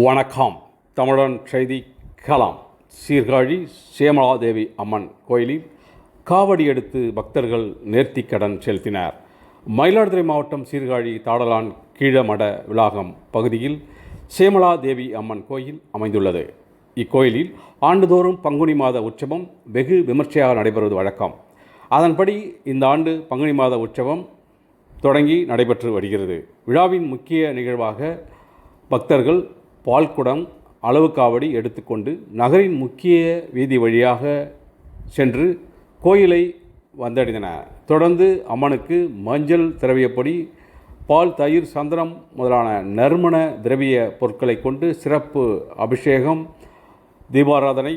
வணக்கம். தமிழன் செய்தி களம். சீர்காழி சேமலாதேவி அம்மன் கோயிலில் காவடி எடுத்து பக்தர்கள் நேர்த்திக்கடன் செலுத்தினர். மயிலாடுதுறை மாவட்டம் சீர்காழி தாடலான் கீழமட விளாகம் பகுதியில் சேமலாதேவி அம்மன் கோயில் அமைந்துள்ளது. இக்கோயிலில் ஆண்டுதோறும் பங்குனி மாத உற்சவம் வெகு விமர்சையாக நடைபெறுவது வழக்கம். அதன்படி இந்த ஆண்டு பங்குனி மாத உற்சவம் தொடங்கி நடைபெற்று வருகிறது. விழாவின் முக்கிய நிகழ்வாக பக்தர்கள் பால்குடம் அளவு காவடி எடுத்துக்கொண்டு நகரின் முக்கிய வீதி வழியாக சென்று கோயிலை வந்தடைந்தனர். தொடர்ந்து அம்மனுக்கு மஞ்சள் திரவியப்பொடி, பால், தயிர், சந்தனம் முதலான நறுமண திரவிய பொருட்களை கொண்டு சிறப்பு அபிஷேகம், தீபாராதனை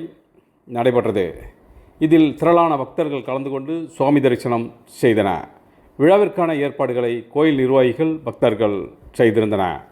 நடைபெற்றது. இதில் திரளான பக்தர்கள் கலந்து கொண்டு சுவாமி தரிசனம் செய்தனர். விழாவிற்கான ஏற்பாடுகளை கோயில் நிர்வாகிகள், பக்தர்கள் செய்திருந்தனர்.